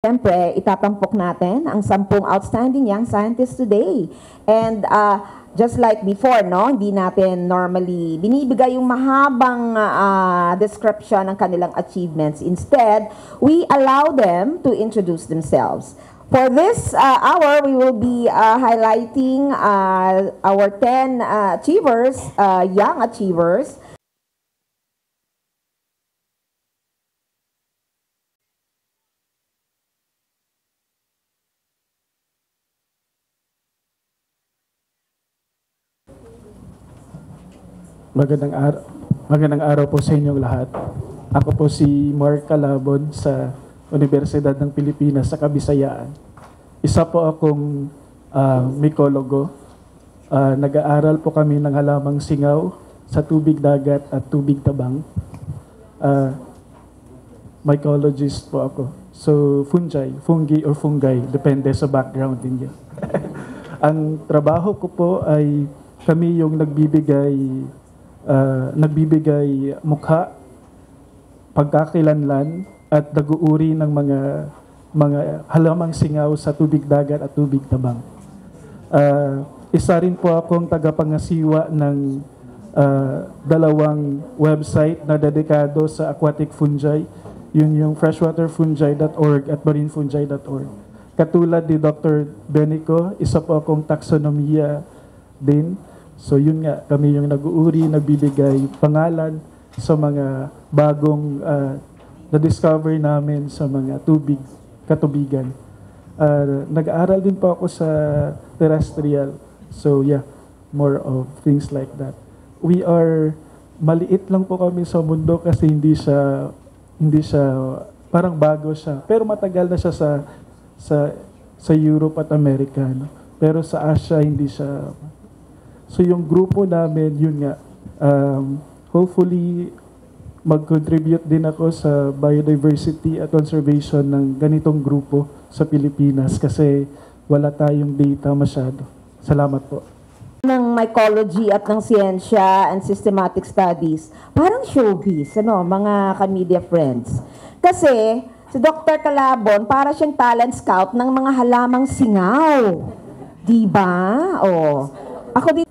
Siyempre, itatampok natin ang 10 outstanding young scientists today. And just like before, no, hindi natin normally binibigay yung mahabang description ng kanilang achievements. Instead, we allow them to introduce themselves. For this hour, we will be highlighting our 10 achievers, young achievers. Magandang araw po sa inyong lahat. Ako po si Mark Calabon sa Universidad ng Pilipinas sa Kabisayaan. Isa po akong micologo. Nag-aaral po kami ng halamang singaw sa tubig dagat at tubig tabang. Mycologist po ako. So fungi or fungi, depende sa background ninyo. Ang trabaho ko po ay kami yung nagbibigay mukha, pagkakilanlan at nag-uuri ng mga halamang singaw sa tubig dagat at tubig tabang. Isa rin po akong tagapangasiwa ng dalawang website na dedikado sa aquatic fungi. Yun yung freshwaterfungi.org at marinefungi.org. Katulad ni Dr. Benico, isa po akong taxonomia din. So yun nga, kami yung nag-uuri, nagbibigay pangalan sa mga bagong na-discover namin sa mga katubigan. Nag-aaral din po ako sa terrestrial. So yeah, more of things like that. Maliit lang po kami sa mundo kasi hindi siya parang bago siya. Pero matagal na siya sa Europe at America. No? Pero sa Asia, hindi siya. So yung grupo namin, yun nga, hopefully mag-contribute din ako sa biodiversity at conservation ng ganitong grupo sa Pilipinas kasi wala tayong data masyado. Salamat po. Ng mycology at ng siyensya and systematic studies, parang showbiz, mga ka-media friends. Kasi si Dr. Calabon, para siyang talent scout ng mga halamang singaw. Diba? Ako din,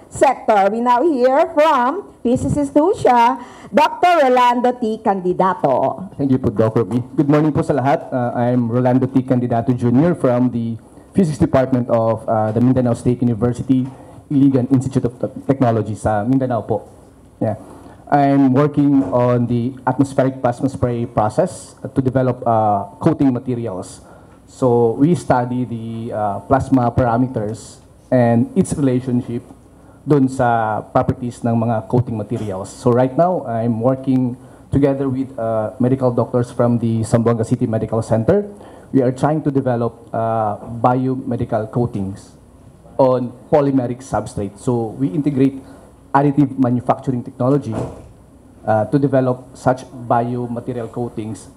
sector, we now hear from physicist siya, Dr. Rolando T. Candidato. Thank you po, Dr. B. Good morning po sa lahat. I'm Rolando T. Candidato Jr. from the Physics Department of the Mindanao State University, Iligan Institute of Technology sa Mindanao po. Yeah. I'm working on the atmospheric plasma spray process to develop coating materials. So we study the plasma parameters and its relationship dun sa properties ng mga coating materials. So right now, I'm working together with medical doctors from the Zamboanga City Medical Center. We are trying to develop biomedical coatings on polymeric substrate. So we integrate additive manufacturing technology to develop such biomaterial coatings.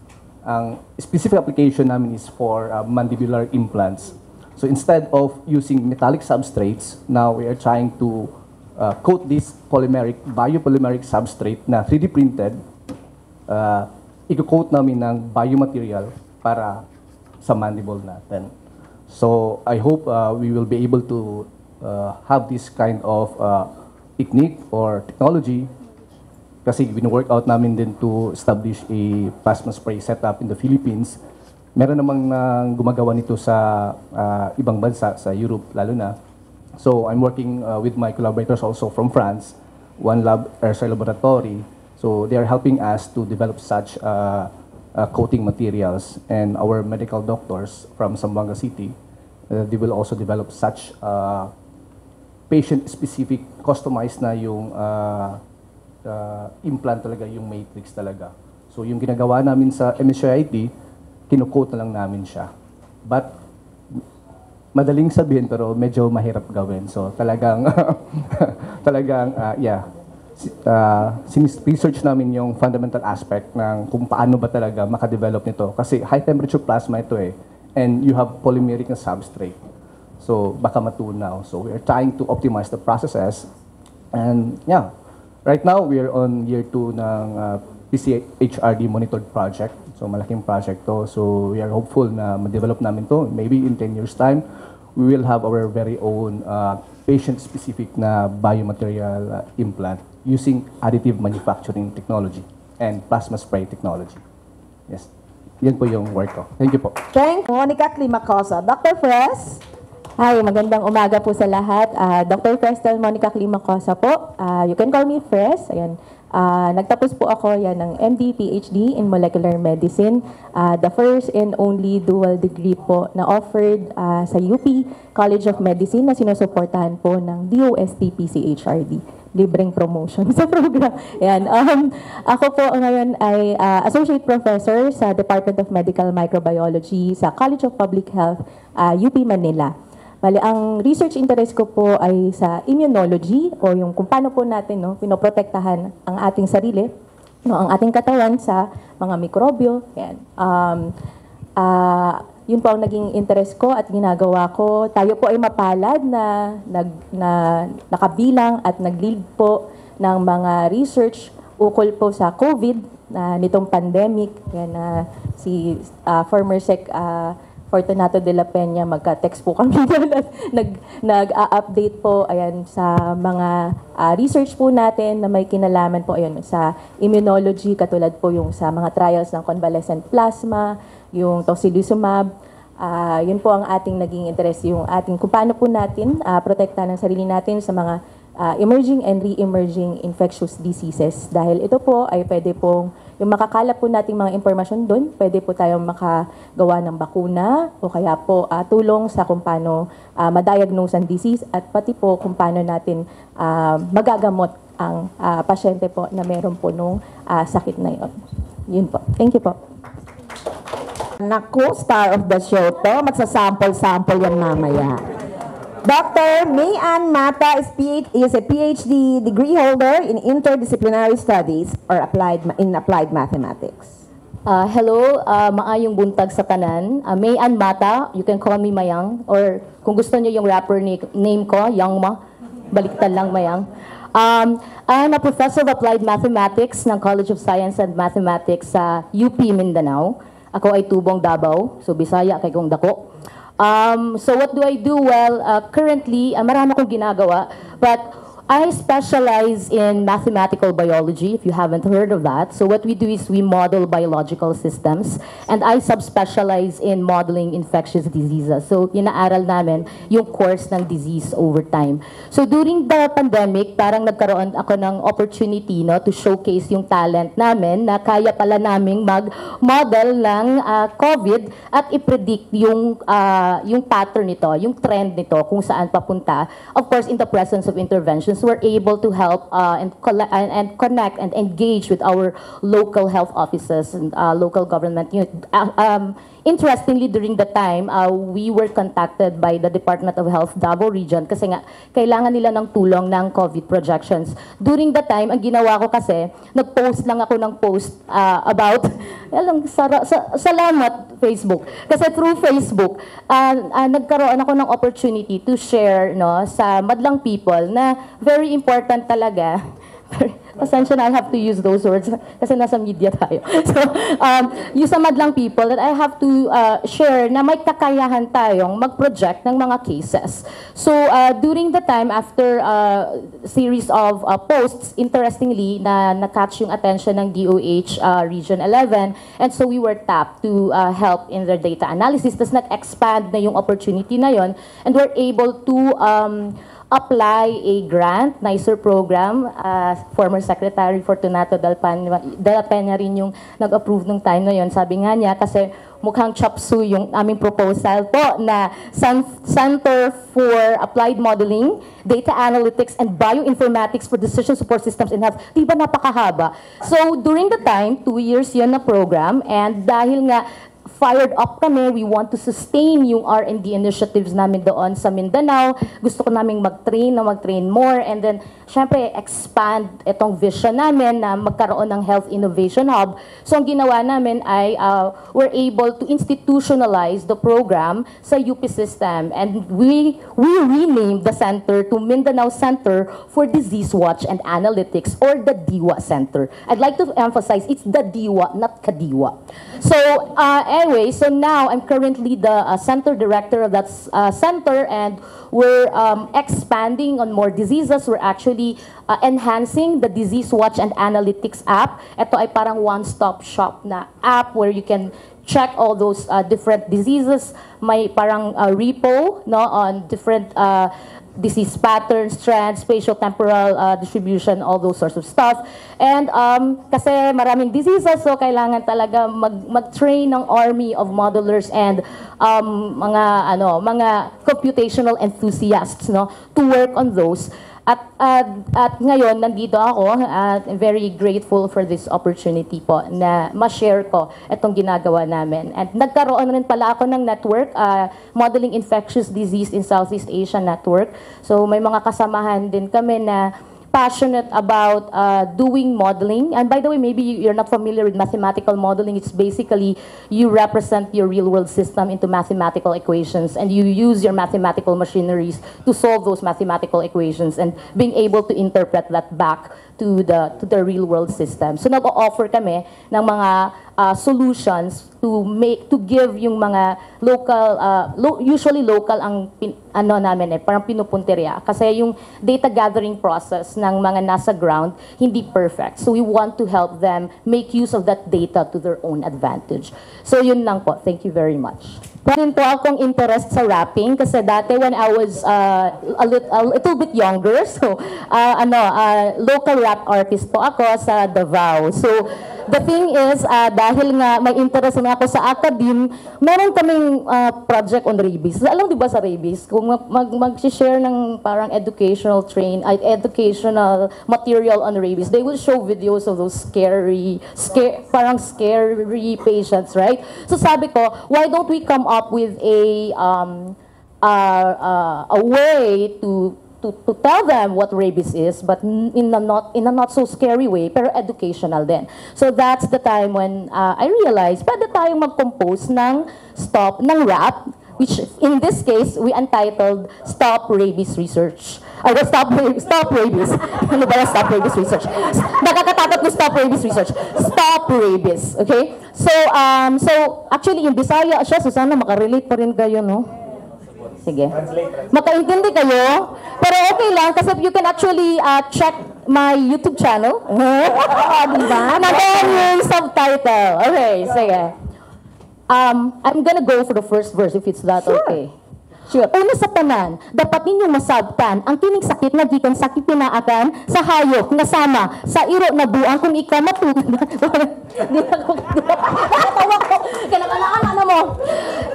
Ang specific application namin is for mandibular implants. So instead of using metallic substrates, now we are trying to coat this biopolymeric substrate na 3D printed. I-coat namin ng biomaterial para sa mandible natin. So I hope we will be able to have this kind of technique or technology kasi wino-work out namin din to establish a plasma spray setup in the Philippines. Meron namang gumagawa nito sa ibang bansa, sa Europe lalo na. So I'm working with my collaborators also from France, one lab, Airsoil Laboratory. So they are helping us to develop such coating materials. And our medical doctors from Zamboanga City, they will also develop such patient-specific, customized na yung implant talaga, yung matrix talaga. So yung ginagawa namin sa MSCIT, kinu-coat na lang namin siya. But, madaling sabihin pero medyo mahirap gawin. So, talagang, research namin yung fundamental aspect ng kung paano ba talaga makadevelop nito. Kasi high temperature plasma ito and you have polymeric na substrate. So, baka matunaw. So, we are trying to optimize the processes. And, yeah, right now, we are on year 2 ng PCHRD monitored project. So malaking project to. So we are hopeful na ma-develop namin to. Maybe in 10 years time, we will have our very own patient-specific na biomaterial implant using additive manufacturing technology and plasma spray technology. Yes. Yan po yung work ko. Thank you po. Thank Monica Climacosa. Dr. Fres? Hi, magandang umaga po sa lahat. Dr. Crestel Monica Climacosa po. You can call me Fres. Ayan. Nagtapos po ako yan ng MD, PhD in Molecular Medicine. The first and only dual degree po na offered sa UP College of Medicine na sinusuportahan po ng DOST PCHRD. Libreng promotion sa program. Yan. Ako po ngayon ay Associate Professor sa Department of Medical Microbiology sa College of Public Health, UP Manila. Bali, ang research interest ko po ay sa immunology o yung kung paano po natin pinoprotektahan ang ating sarili, ang ating katawan sa mga mikrobyo. Yan. Yun po ang naging interest ko at ginagawa ko. Tayo po ay mapalad na nakabilang at nag-lead po ng mga research ukol po sa COVID nitong pandemic. Yan, si former Sec Fortunato de la Peña, magka-text po kami nag-update po ayan, sa mga research po natin na may kinalaman po ayan, sa immunology, katulad po yung sa mga trials ng convalescent plasma, yung tocilizumab. Yun po ang ating naging interest, yung ating kung paano po natin protektahan ang sarili natin sa mga emerging and re-emerging infectious diseases. Dahil ito po ay pwede pong, yung makakalap po nating mga impormasyon doon, pwede po tayong makagawa ng bakuna o kaya po tulong sa kung paano ma-diagnose ang disease at pati po kung paano natin magagamot ang pasyente po na meron po nung sakit na yun. Yun po. Thank you po. Naku, star of the show to. Magsasample-sample yan mamaya. Dr. May Ann Mata is a PhD degree holder in interdisciplinary studies or applied mathematics. Hello, maayong buntag sa tanan. May Ann Mata, you can call me Mayang, or kung gusto niyo yung rapper name ko, Yang Ma, baliktad lang Mayang. I'm a professor of applied mathematics ng College of Science and Mathematics sa UP Mindanao. Ako ay tubong Davao, so Bisaya kay kong dako. So what do I do? Well, currently, marami akong ginagawa, but I specialize in mathematical biology, if you haven't heard of that. So what we do is we model biological systems, and I subspecialize in modeling infectious diseases. So inaaral namin yung course ng disease over time. So during the pandemic, parang nagkaroon ako ng opportunity to showcase yung talent namin na kaya pala naming mag-model ng COVID at i-predict yung pattern nito, yung trend nito, kung saan papunta. Of course, in the presence of interventions, we're able to help and connect and engage with our local health offices and local government unit. Interestingly, during the time, we were contacted by the Department of Health Davao Region kasi nga kailangan nila ng tulong ng COVID projections. During the time, ang ginawa ko kasi, nag-post lang ako ng post about, salamat Facebook. Kasi through Facebook, nagkaroon ako ng opportunity to share sa madlang people na very important talaga. Pasensya na, I have to use those words kasi nasa media tayo. So, yung sa madlang people that I have to share na may kakayahan tayong mag-project ng mga cases. So, during the time, after series of posts, interestingly, na-catch yung attention ng DOH Region 11, and so we were tapped to help in their data analysis. Tapos nag-expand na yung opportunity na yon, and we're able to apply a grant, NICER program. Former Secretary Fortunato de la Peña rin yung nag-approve nung time na yon. Sabi nga niya, kasi mukhang chapsu yung aming proposal po na Center for Applied Modeling, Data Analytics, and Bioinformatics for Decision Support Systems in Health. Di ba napakahaba? So, during the time, 2 years yun na program, and dahil nga fired up kami, we want to sustain yung R&D initiatives namin doon sa Mindanao. Gusto ko naming mag-train more, and then syempre, expand itong vision namin na magkaroon ng Health Innovation Hub. So, ang ginawa namin ay we're able to institutionalize the program sa UP system. And we renamed the center to Mindanao Center for Disease Watch and Analytics, or the DIWA Center. I'd like to emphasize, it's the DIWA, not Kadiwa. So, anyway, so now I'm currently the center director of that center, and we're expanding on more diseases. We're actually enhancing the Disease Watch and Analytics app. Ito ay parang one-stop shop na app where you can check all those different diseases. May parang repo, no, on different disease patterns, trends, spatial-temporal distribution, all those sorts of stuff. And kasi maraming diseases, so kailangan talaga mag-train ng army of modelers and mga computational enthusiasts, no, to work on those. At ngayon, nandito ako at very grateful for this opportunity po na ma-share ko itong ginagawa namin. And nagkaroon rin pala ako ng network, Modeling Infectious Disease in Southeast Asia Network. So may mga kasamahan din kami na passionate about doing modeling. And by the way, maybe you're not familiar with mathematical modeling. It's basically you represent your real-world system into mathematical equations, and you use your mathematical machineries to solve those mathematical equations and being able to interpret that back to the real-world system. So nag-o-offer kami ng mga solutions to give yung mga local, usually local ang namin parang pinupunteriya. Kasi yung data gathering process ng mga nasa ground, hindi perfect. So we want to help them make use of that data to their own advantage. So yun lang po. Thank you very much. Meron po akong interest sa rapping kasi dati when I was a little bit younger, so local rap artist po ako sa Davao. So the thing is, dahil nga may interest na ako sa academe, meron kaming project on rabies. Alam di ba sa rabies, kung mag-share ng parang educational material on rabies, they will show videos of those parang scary patients, right? So sabi ko, why don't we come up with a way to tell them what rabies is, but in a not so scary way, pero educational din. So that's the time when I realized, pwede tayong mag-compose ng rap, which in this case, we entitled Stop Rabies Research. Stop Rabies. Ano ba yung Stop Rabies Research? Nakakatakot ng Stop Rabies Research. Stop Rabies. Okay? So actually, in Bisaya siya, so sana makarelate pa rin kayo, no? Sige. Makaintindi kayo. Pero okay lang, kasi you can actually check my YouTube channel. Diba? Nandiyan yung subtitle. Okay, sige. I'm gonna go for the first verse if it's that okay. Sure. Una sa tanan, dapat ninyong masabtan ang kining sakit nga gikan sa kipinaakan sa hayop nga sama sa iro na buang kung ikaw matugod.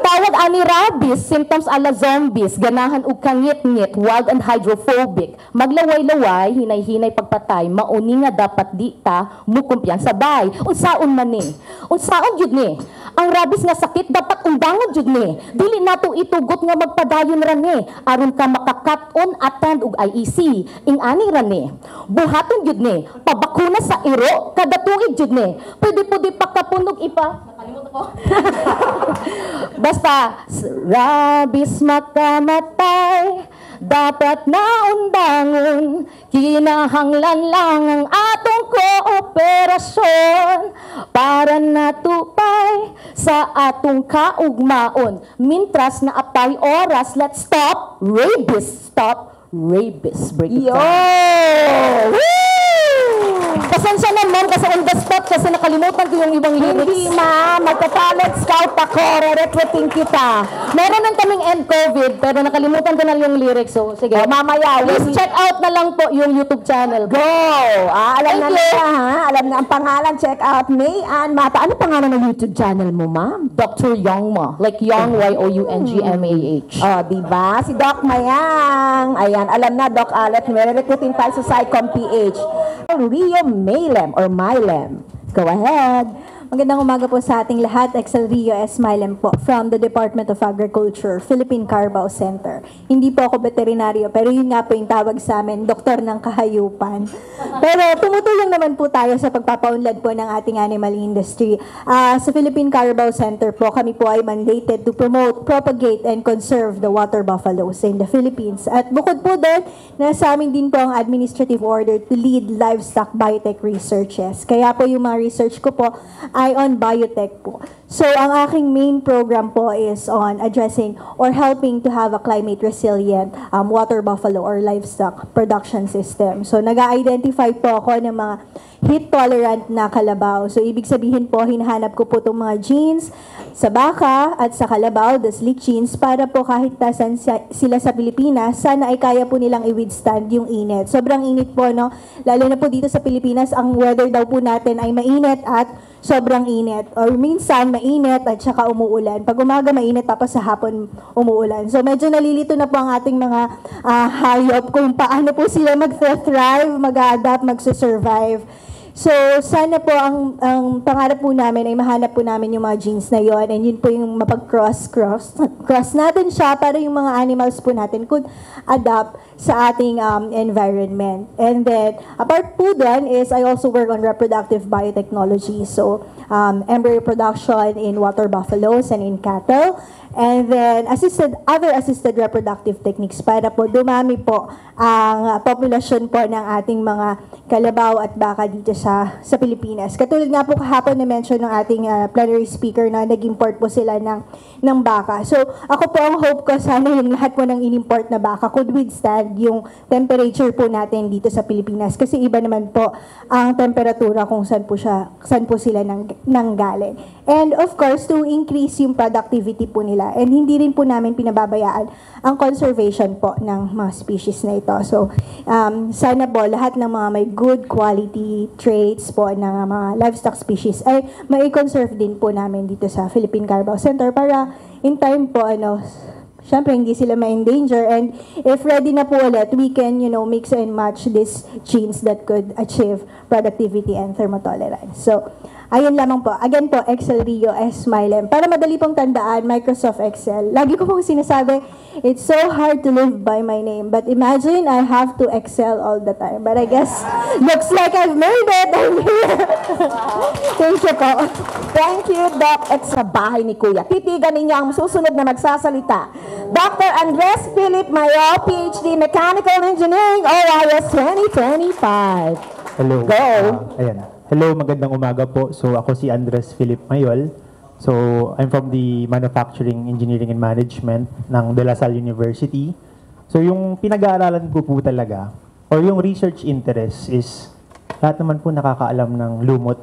Tawag ani rabies, symptoms ala zombies, ganahan ug kangit-ngit, wild and hydrophobic, maglaway-laway, hinay-hinay pagpatay, mauni nga dapat di ta mukumpyan sabay. Unsaon man ni? Unsaon jud ni? Ang rabies nga sakit dapat undangon jud ni. Dili nato itugot nga magpadayon ra ni aron ka makakat-on attend ug IEC. Ingani ra ni. Buhaton jud ni. Pabakuna sa iro kada tuig jud ni. Pwede pakapunog ipa. Nakalimutan ko. Basta rabies makamatay, dapat na undangon, kinahanglan lang ang atong kooperasyon para natupay sa atong kaugmaon. Mintras na apay oras, let's stop rabies. Stop rabies. Break it down. Pasensya naman kasi on the spot kasi nakalimutan ko yung ibang lyrics. Hindi magka-talent scout ako, re-recruiting kita. Meron nang kaming end COVID pero nakalimutan ko na yung lyrics. So sige, mamaya. Please check out na lang po yung YouTube channel. Go! Alam na nila ha? Alam na ang pangalan. Check out May Ann Mata. Ano pangalan ng YouTube channel mo, ma'am? Dr. Youngma. Like Young, Y-O-U-N-G-M-A-H. Diba? Si Doc Mayang. Ayan, alam na, Doc Alet. Re-recruiting tayo sa Psycom PH. Rio Maylem or Mylem. Go ahead. Magandang umaga po sa ating lahat. Excel Rio S. Milem po from the Department of Agriculture, Philippine Carabao Center. Hindi po ako veterinaryo, pero yun nga po yung tawag sa amin, doktor ng kahayupan. Pero tumutulong naman po tayo sa pagpapaunlad po ng ating animal industry. Sa Philippine Carabao Center po, kami po ay mandated to promote, propagate, and conserve the water buffaloes in the Philippines. At bukod po doon, nasa amin din po ang administrative order to lead livestock biotech researches. Kaya po yung mga research ko po ay on biotech po. So, ang aking main program po is on addressing or helping to have a climate resilient water buffalo or livestock production system. So, nag-identify po ako ng mga heat-tolerant na kalabaw. So, ibig sabihin po, hinahanap ko po itong mga genes sa baka at sa kalabaw, the sleek genes, para po kahit nasan sila sa Pilipinas, sana ay kaya po nilang i-withstand yung init. Sobrang init po, no? Lalo na po dito sa Pilipinas, ang weather daw po natin ay mainit at sobrang init. Or minsan, mainit at saka umuulan. Pag umaga, mainit, tapos sa hapon, umuulan. So, medyo nalilito na po ang ating mga hayop kung paano po sila mag-thrive, mag-adapt, mag-survive. So, sana po ang pangarap po namin ay mahanap po namin yung mga genes na yon, and yun po yung mapag-cross natin siya para yung mga animals po natin could adapt sa ating environment. And then, apart po dun is I also work on reproductive biotechnology. So, embryo production in water buffaloes and in cattle. And then, other assisted reproductive techniques para po dumami po ang populasyon po ng ating mga kalabaw at baka dito sa Pilipinas. Katulad nga po kahapon na mention ng ating plenary speaker na nag-import po sila ng baka. So, ako po ang hope ko sana yung lahat po ng in-import na baka could withstand yung temperature po natin dito sa Pilipinas. Kasi iba naman po ang temperatura kung saan po sila nanggaling. And of course, to increase yung productivity po nila. And hindi rin po namin pinababayaan ang conservation po ng mga species na ito. So, sana po lahat ng mga may good quality traits po ng mga livestock species ay mai-conserve din po namin dito sa Philippine Carabao Center para in time po, syempre hindi sila ma-endanger, and if ready na po ulit, we can, mix and match these genes that could achieve productivity and thermotolerance. So, ayun lamang po. Again po, Excel Rio S. Milem. Para madali pong tandaan, Microsoft Excel. Lagi ko pong sinasabi, it's so hard to live by my name. But imagine I have to excel all the time. But I guess, looks like I've made it. I'm here. Thank you po. Thank you, Doc. At sa bahay ni Kuya. Titigan ninyo ang susunod na magsasalita. Dr. Andres Philip Mayo, PhD Mechanical Engineering, OIS 2025. Hello. Go. Ayan. Hello, magandang umaga po. So, ako si Andres Philip Mayol. So, I'm from the Manufacturing, Engineering and Management ng De La Salle University. So, yung pinag-aaralan ko po talaga, or yung research interest is, lahat naman po nakakaalam ng lumot.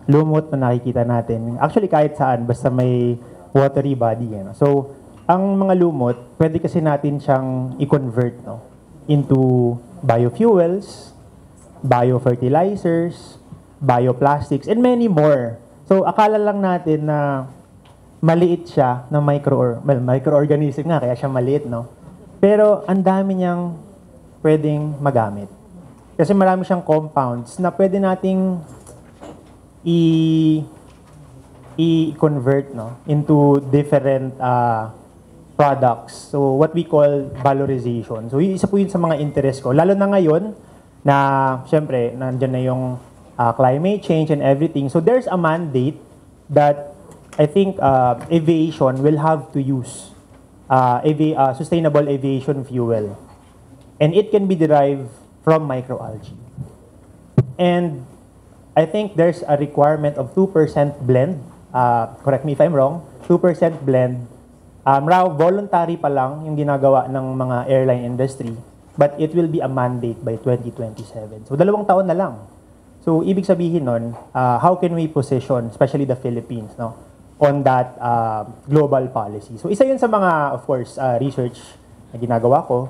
Lumot na nakikita natin. Actually, kahit saan, basta may watery body. So, ang mga lumot, pwede kasi natin siyang i-convert into biofuels, biofertilizers, bioplastics, and many more. So, akala lang natin na maliit siya na microorganism nga, kaya siya maliit, no? Pero, ang dami niyang pwedeng magamit. Kasi marami siyang compounds na pwede nating i-convert into different products. So, what we call valorization. So, isa po yun sa mga interest ko. Lalo na ngayon, na syempre, nandyan na yung climate change and everything. So there's a mandate that I think aviation will have to use sustainable aviation fuel. And it can be derived from microalgae. And I think there's a requirement of 2% blend. Correct me if I'm wrong. 2% blend. Voluntary pa lang yung ginagawa ng mga airline industry. But it will be a mandate by 2027. So, 2 taon na lang. So, ibig sabihin nun, how can we position, especially the Philippines, on that global policy? So, isa yun sa mga, of course, research na ginagawa ko.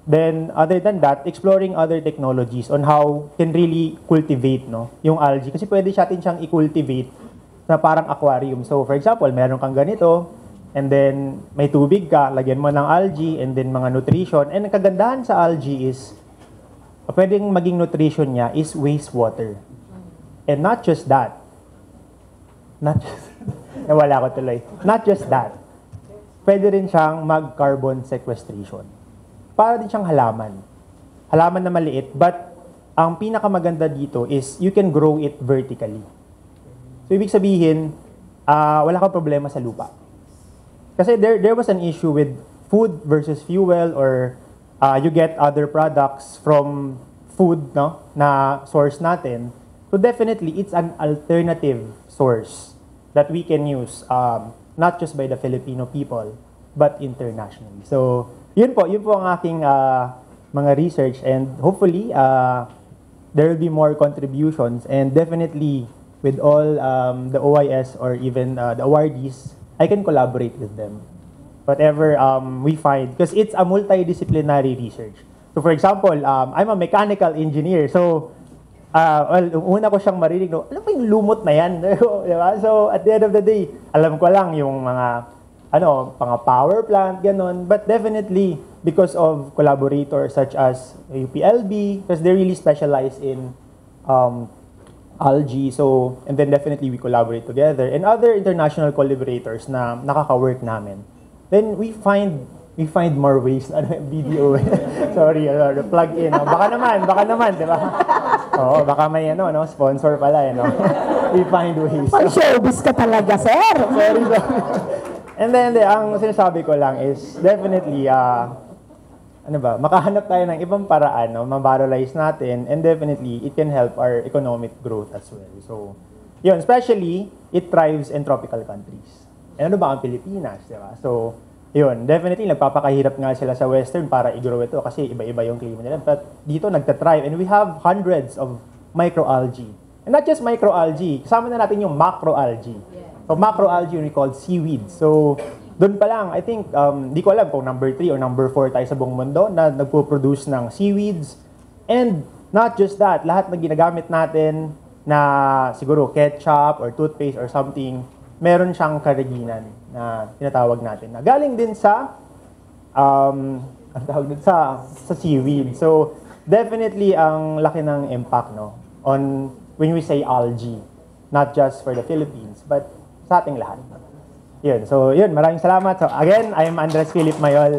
Then, other than that, exploring other technologies on how can really cultivate yung algae. Kasi pwede natin siyang i-cultivate na parang aquarium. So, for example, meron kang ganito, and then, may tubig ka, lagyan mo ng algae, and then mga nutrition. And ang kagandahan sa algae is, pwedeng maging nutrition niya is wastewater. And not just that, not just, nawala ko tuloy. Not just that. Pwede rin siyang mag-carbon sequestration. Para din siyang halaman. Halaman na maliit, but ang pinakamaganda dito is you can grow it vertically. So, ibig sabihin, wala kang problema sa lupa. Kasi there was an issue with food versus fuel, or you get other products from food, no, na source natin. So, definitely, it's an alternative source that we can use, not just by the Filipino people, but internationally. So, yun po ang aking mga research, and hopefully, there will be more contributions, and definitely, with all the OIS or even the awardees, I can collaborate with them. Whatever we find, because it's a multidisciplinary research. So, for example, I'm a mechanical engineer, so, una ko siyang marinig, no, alam mo yung lumot na yan? Diba? So, at the end of the day, alam ko lang yung mga, mga power plant, ganon. But definitely, because of collaborators such as UPLB, because they really specialize in algae, so, and then definitely we collaborate together, and other international collaborators na nakaka-work namin. Then we find more ways, video, sorry, plug in, baka naman, di ba? Oo, baka may sponsor pala, we find ways. Showbiz ka talaga, sir. Sorry. And then, ang sinasabi ko lang is, definitely, makahanap tayo ng ibang paraan, mabaralize natin, and definitely, it can help our economic growth as well. So, yun, especially, it thrives in tropical countries. And ano ba ang Pilipinas, di ba? So, yun, definitely, nagpapakahirap nga sila sa Western para i-grow ito kasi iba-iba yung klima nila. But dito, nagtatrive, and we have hundreds of microalgae. And not just microalgae, kasama na natin yung macroalgae. So, macroalgae we called seaweed. So, doon pa lang, I think, di ko alam kung number 3 or number 4 tayo sa buong mundo na nagpo-produce ng seaweeds. And not just that, lahat ng ginagamit natin na siguro ketchup or toothpaste or something, meron siyang karaginan na tinatawag natin. Na galing din sa, sa seaweed. So, definitely, ang laki ng impact, on when we say algae. Not just for the Philippines, but sa ating lahat. Yun. So, yun. Maraming salamat. So, again, I'm Andres Philip Mayol.